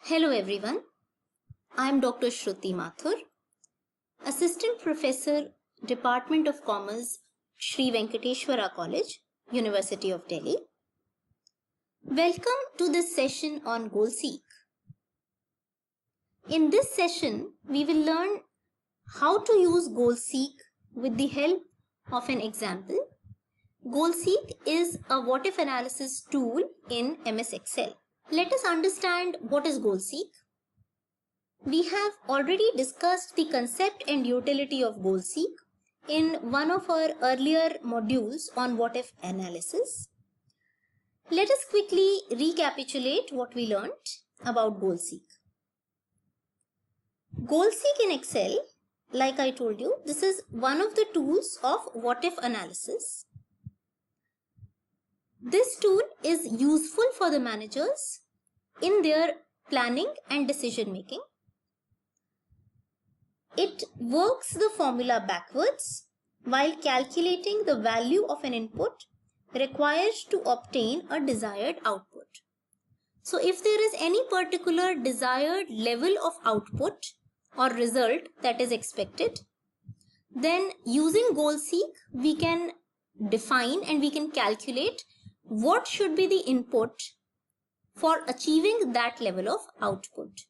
Hello everyone, I am Dr. Shruti Mathur, Assistant Professor, Department of Commerce, Sri Venkateshwara College, University of Delhi. Welcome to this session on GoalSeek. In this session, we will learn how to use GoalSeek with the help of an example. GoalSeek is a what-if analysis tool in MS Excel. Let us understand what is GoalSeek. We have already discussed the concept and utility of GoalSeek in one of our earlier modules on what-if analysis. Let us quickly recapitulate what we learned about GoalSeek. GoalSeek in Excel, like I told you, this is one of the tools of what-if analysis. This tool is useful for the managers in their planning and decision making. It works the formula backwards while calculating the value of an input required to obtain a desired output. So if there is any particular desired level of output or result that is expected, then using GoalSeek we can define and we can calculate what should be the input for achieving that level of output.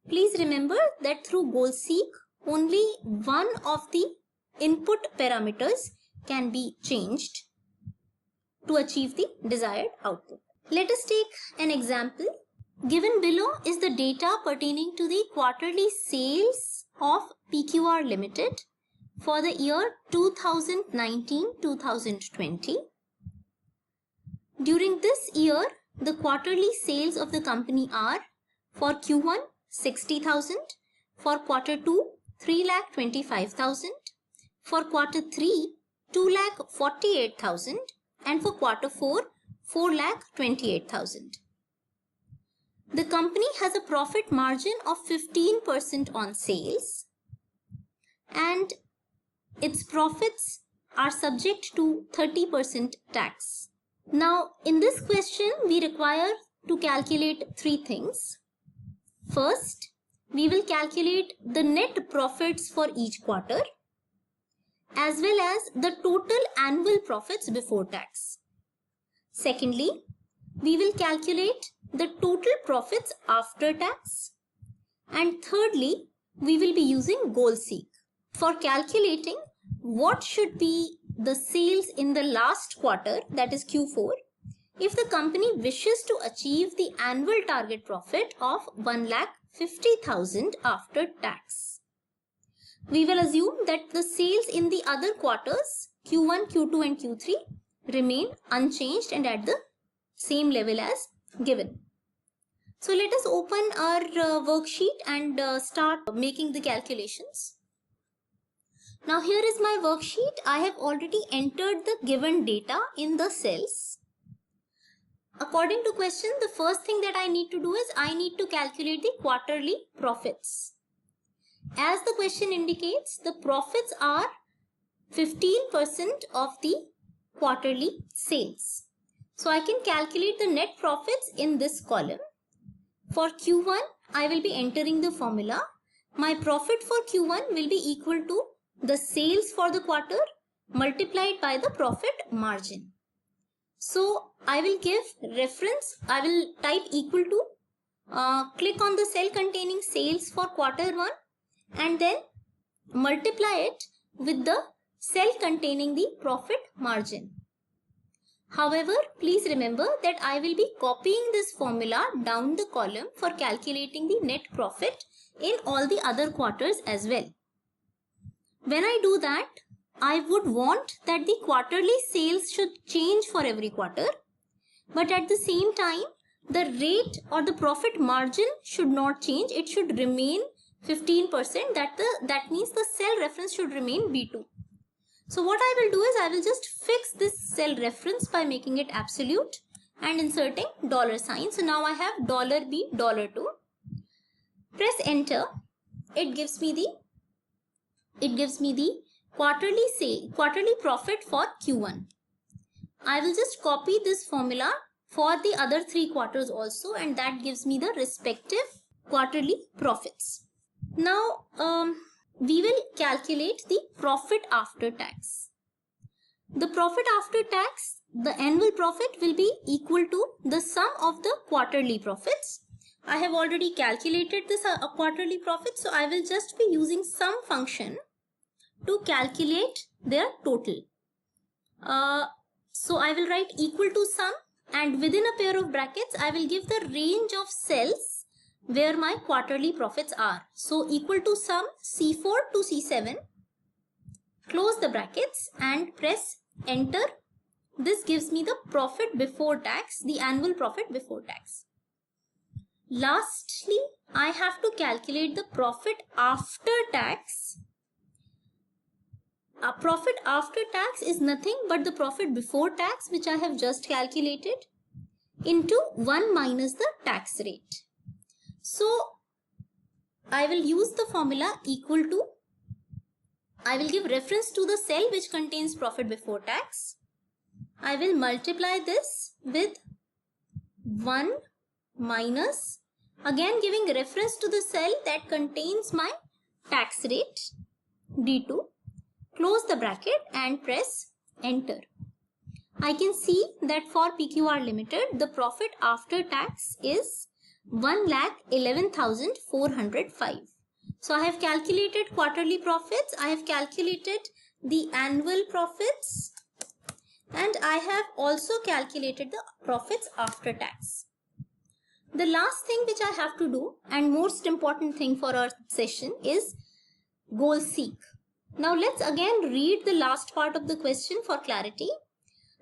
Please remember that through GoalSeek, only one of the input parameters can be changed to achieve the desired output. Let us take an example. Given below is the data pertaining to the quarterly sales of PQR Limited for the year 2019-2020. During this year, the quarterly sales of the company are for Q1 60,000, for quarter 2 3,25,000, for quarter 3 2,48,000, and for quarter 4 4,28,000. The company has a profit margin of 15% on sales and its profits are subject to 30% tax. Now in this question we require to calculate three things. First, we will calculate the net profits for each quarter as well as the total annual profits before tax. Secondly, we will calculate the total profits after tax. And thirdly, we will be using GoalSeek for calculating what should be the sales in the last quarter, that is Q4, if the company wishes to achieve the annual target profit of 1,50,000 after tax. We will assume that the sales in the other quarters, Q1, Q2 and Q3 remain unchanged and at the same level as given. So let us open our worksheet and start making the calculations. Now here is my worksheet. I have already entered the given data in the cells. According to question, the first thing that I need to do is I need to calculate the quarterly profits. As the question indicates, the profits are 15% of the quarterly sales. So I can calculate the net profits in this column. For Q1, I will be entering the formula. My profit for Q1 will be equal to the sales for the quarter multiplied by the profit margin. So I will give reference, I will type equal to, click on the cell containing sales for quarter 1 and then multiply it with the cell containing the profit margin. However, please remember that I will be copying this formula down the column for calculating the net profit in all the other quarters as well. When I do that, I would want that the quarterly sales should change for every quarter, but at the same time, the rate or the profit margin should not change. It should remain 15%. That means the cell reference should remain B2. So what I will do is I will just fix this cell reference by making it absolute and inserting dollar sign. So now I have $B, $2. Press enter. It gives me the quarterly profit for Q1. I will just copy this formula for the other 3 quarters also, and that gives me the respective quarterly profits. Now we will calculate the profit after tax. The profit after tax, the annual profit will be equal to the sum of the quarterly profits. I have already calculated this quarterly profit, so I will just be using sum function to calculate their total. So I will write equal to sum, and within a pair of brackets I will give the range of cells where my quarterly profits are. So equal to sum C4 to C7, close the brackets and press enter. This gives me the profit before tax, the annual profit before tax. Lastly, I have to calculate the profit after tax. Profit after tax is nothing but the profit before tax, which I have just calculated, into 1 minus the tax rate. So I will use the formula equal to, I will give reference to the cell which contains profit before tax. I will multiply this with 1 minus, again giving reference to the cell that contains my tax rate, D2. Close the bracket and press enter. I can see that for PQR Limited, the profit after tax is 1,11,405. So I have calculated quarterly profits, I have calculated the annual profits, and I have also calculated the profits after tax. The last thing which I have to do, and most important thing for our session, is goal seek. Now let's again read the last part of the question for clarity.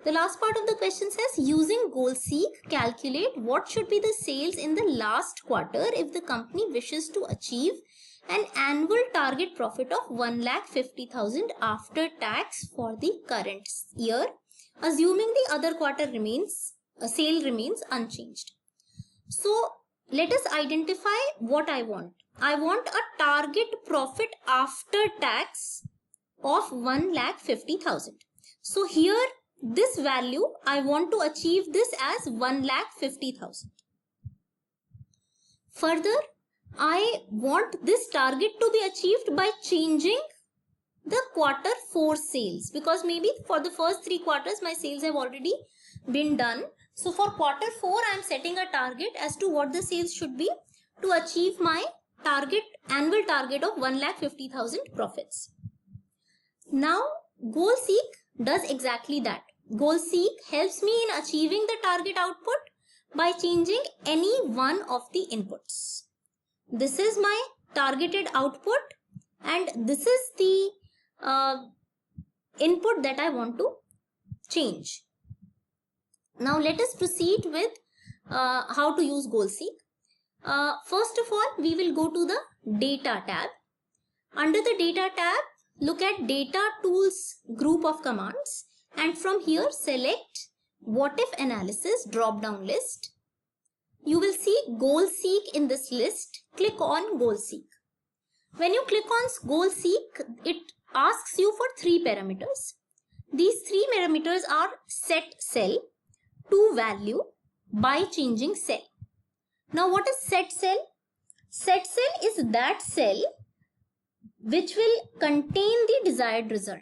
The last part of the question says, using goal seek, calculate what should be the sales in the last quarter if the company wishes to achieve an annual target profit of 1,50,000 after tax for the current year, assuming the other quarter sale remains unchanged. So let us identify what I want. I want a target profit after tax of 1,50,000. So here, this value, I want to achieve this as 1,50,000. Further, I want this target to be achieved by changing the quarter 4 sales, because maybe for the first 3 quarters my sales have already been done. So for quarter 4 I am setting a target as to what the sales should be to achieve my annual target of 1,50,000 profits. Now goal seek does exactly that. Goal seek helps me in achieving the target output by changing any one of the inputs. This is my targeted output and this is the input that I want to change. Now let us proceed with how to use goal seek. First of all, we will go to the data tab. Under the data tab, look at data tools group of commands, and from here select what if analysis drop down list. You will see goal seek in this list. Click on goal seek. When you click on goal seek, it asks you for 3 parameters. These 3 parameters are set cell, to value, by changing cell. Now what is set cell? Set cell is that cell which will contain the desired result.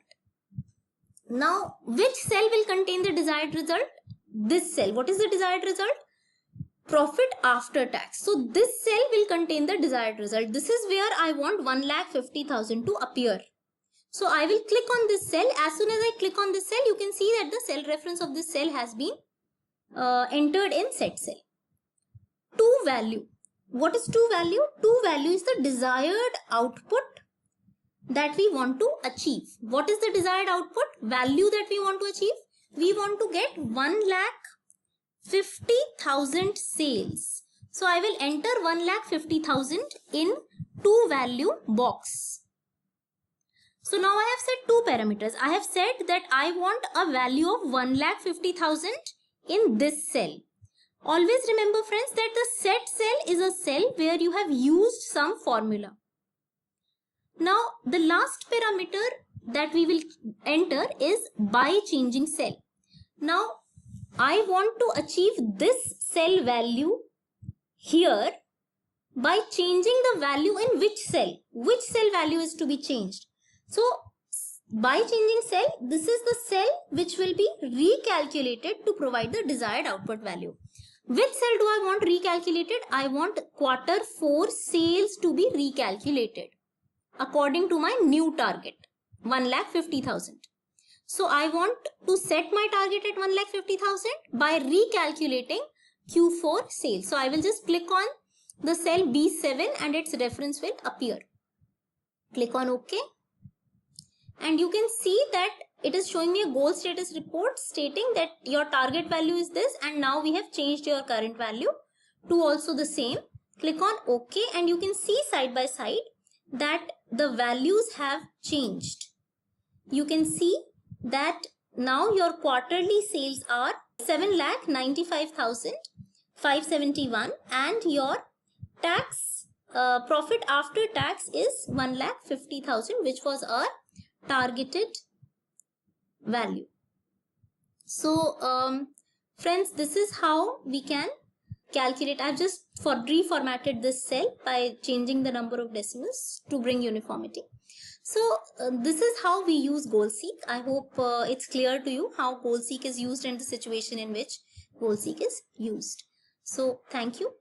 Now which cell will contain the desired result? This cell. What is the desired result? Profit after tax. So this cell will contain the desired result. This is where I want 1,50,000 to appear. So I will click on this cell. As soon as I click on this cell, you can see that the cell reference of this cell has been entered in set cell. To value. What is to value? To value is the desired output that we want to achieve. What is the desired output? Value that we want to achieve? We want to get 1,50,000 sales. So I will enter 1,50,000 in to value box. So now I have set 2 parameters. I have said that I want a value of 1,50,000 in this cell. Always remember friends that the set cell is a cell where you have used some formula. Now the last parameter that we will enter is by changing cell. Now I want to achieve this cell value here by changing the value in which cell value is to be changed. So by changing cell, this is the cell which will be recalculated to provide the desired output value. Which cell do I want recalculated? I want quarter 4 sales to be recalculated according to my new target, 1,50,000. So I want to set my target at 1,50,000 by recalculating Q4 sales. So I will just click on the cell B7 and its reference will appear. Click on OK. And you can see that it is showing me a goal status report stating that your target value is this, and now we have changed your current value to also the same. Click on OK and you can see side by side that the values have changed. You can see that now your quarterly sales are 7,95,571 and your tax profit after tax is 1,50,000, which was our targeted value. So friends, this is how we can calculate. I've just reformatted this cell by changing the number of decimals to bring uniformity. So this is how we use GoalSeek. I hope it's clear to you how GoalSeek is used and the situation in which GoalSeek is used. So thank you.